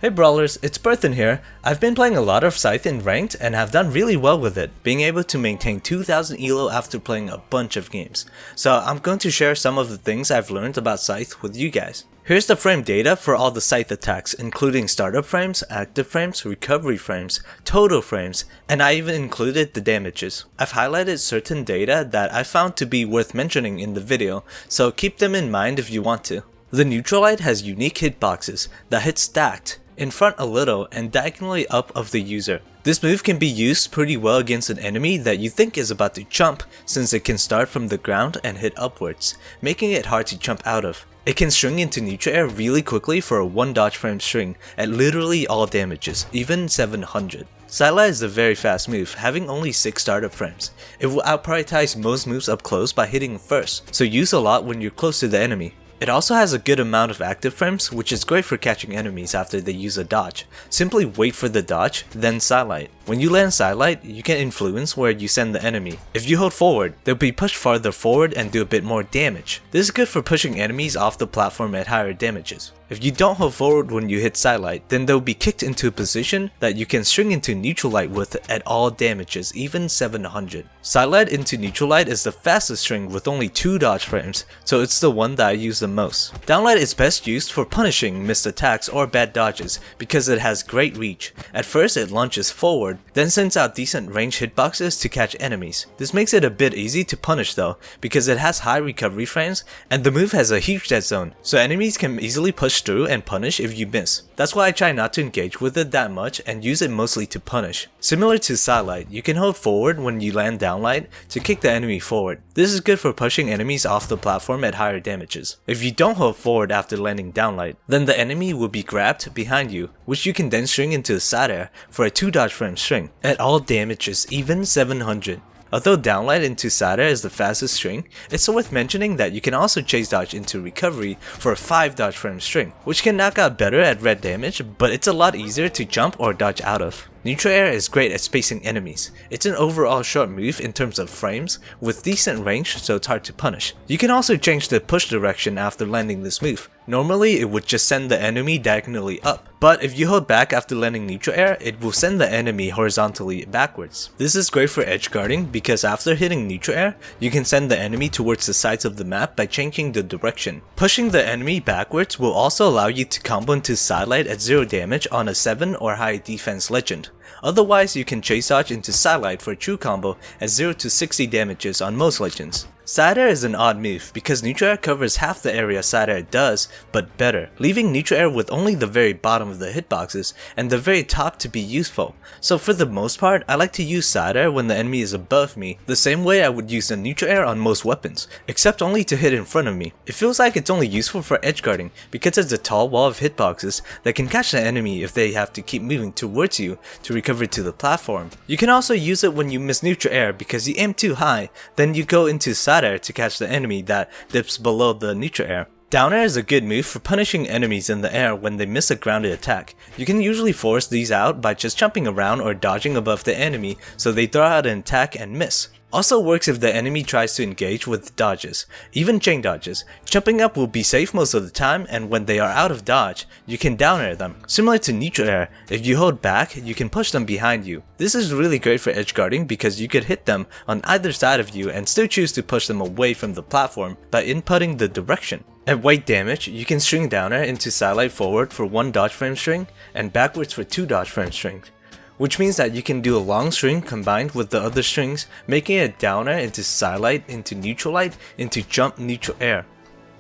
Hey brawlers, it's Berthan here. I've been playing a lot of Scythe in ranked and have done really well with it, being able to maintain 2000 elo after playing a bunch of games. So I'm going to share some of the things I've learned about Scythe with you guys. Here's the frame data for all the Scythe attacks, including startup frames, active frames, recovery frames, total frames, and I even included the damages. I've highlighted certain data that I found to be worth mentioning in the video, so keep them in mind if you want to. The Neutralite has unique hitboxes that hit stacked, in front a little and diagonally up of the user. This move can be used pretty well against an enemy that you think is about to jump, since it can start from the ground and hit upwards, making it hard to jump out of. It can string into neutral air really quickly for a 1 dodge frame string at literally all damages, even 700. Scythe is a very fast move, having only 6 startup frames. It will outprioritize most moves up close by hitting first, so use a lot when you're close to the enemy. It also has a good amount of active frames, which is great for catching enemies after they use a dodge. Simply wait for the dodge, then Scythe. When you land Scythe, you can influence where you send the enemy. If you hold forward, they'll be pushed farther forward and do a bit more damage. This is good for pushing enemies off the platform at higher damages. If you don't hold forward when you hit Scythe, then they'll be kicked into a position that you can string into Neutralite with at all damages, even 700. Scythe into Neutralite is the fastest string with only 2 dodge frames, so it's the one that I use the most. Downlight is best used for punishing missed attacks or bad dodges because it has great reach. At first it launches forward, then sends out decent range hitboxes to catch enemies. This makes it a bit easy to punish though, because it has high recovery frames and the move has a huge dead zone, so enemies can easily push through and punish if you miss. That's why I try not to engage with it that much and use it mostly to punish. Similar to Scythe, you can hold forward when you land downlight to kick the enemy forward. This is good for pushing enemies off the platform at higher damages. If you don't hold forward after landing downlight, then the enemy will be grabbed behind you, which you can then string into the side air for a 2 dodge frame string, at all damages, even 700. Although downlight into side air is the fastest string, it's worth mentioning that you can also chase dodge into recovery for a 5 dodge frame string, which can knock out better at red damage, but it's a lot easier to jump or dodge out of. Neutral air is great at spacing enemies. It's an overall short move in terms of frames, with decent range so it's hard to punish. You can also change the push direction after landing this move. Normally it would just send the enemy diagonally up, but if you hold back after landing neutral air, it will send the enemy horizontally backwards. This is great for edge guarding because after hitting neutral air, you can send the enemy towards the sides of the map by changing the direction. Pushing the enemy backwards will also allow you to combo into Scythe at 0 damage on a 7 or high defense legend. Otherwise, you can chase dodge into Scythe for a true combo at 0 to 60 damages on most legends. Side air is an odd move because neutral air covers half the area side air does, but better, leaving neutral air with only the very bottom of the hitboxes and the very top to be useful. So for the most part, I like to use side air when the enemy is above me, the same way I would use the neutral air on most weapons, except only to hit in front of me. It feels like it's only useful for edge guarding because it's a tall wall of hitboxes that can catch the enemy if they have to keep moving towards you to recover to the platform. You can also use it when you miss neutral air because you aim too high, then you go into side air to catch the enemy that dips below the neutral air. Down air is a good move for punishing enemies in the air when they miss a grounded attack. You can usually force these out by just jumping around or dodging above the enemy so they throw out an attack and miss. Also works if the enemy tries to engage with dodges, even chain dodges. Jumping up will be safe most of the time, and when they are out of dodge, you can down air them. Similar to neutral air, if you hold back, you can push them behind you. This is really great for edge guarding because you could hit them on either side of you and still choose to push them away from the platform by inputting the direction. At weight damage, you can string down air into Scythe forward for 1 dodge frame string and backwards for 2 dodge frame strings, which means that you can do a long string combined with the other strings, making it down air into Scythe into Neutralite into jump neutral air.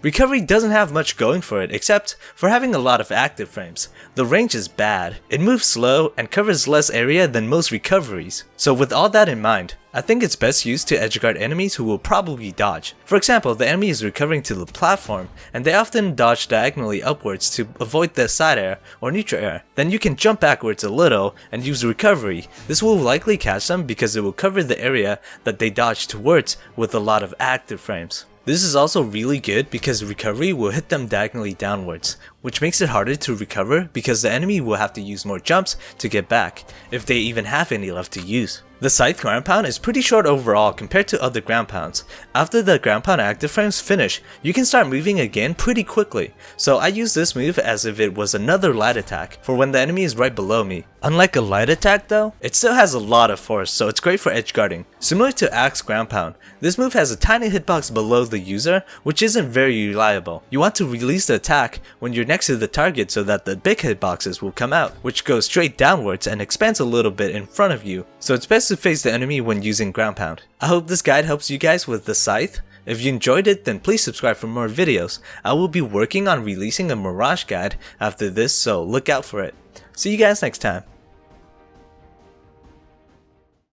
Recovery doesn't have much going for it except for having a lot of active frames. The range is bad, it moves slow and covers less area than most recoveries. So with all that in mind, I think it's best used to edgeguard enemies who will probably dodge. For example, the enemy is recovering to the platform and they often dodge diagonally upwards to avoid the side air or neutral air. Then you can jump backwards a little and use recovery. This will likely catch them because it will cover the area that they dodge towards with a lot of active frames. This is also really good because recovery will hit them diagonally downwards, which makes it harder to recover because the enemy will have to use more jumps to get back, if they even have any left to use. The Scythe ground pound is pretty short overall compared to other ground pounds. After the ground pound active frames finish, you can start moving again pretty quickly, so I use this move as if it was another light attack for when the enemy is right below me. Unlike a light attack though, it still has a lot of force, so it's great for edge guarding. Similar to Axe ground pound, this move has a tiny hitbox below the user, which isn't very reliable. You want to release the attack when you're next to the target so that the big hitboxes will come out, which goes straight downwards and expands a little bit in front of you, so it's best to face the enemy when using ground pound. I hope this guide helps you guys with the Scythe. If you enjoyed it, then please subscribe for more videos. I will be working on releasing a Mirage guide after this, so look out for it. See you guys next time.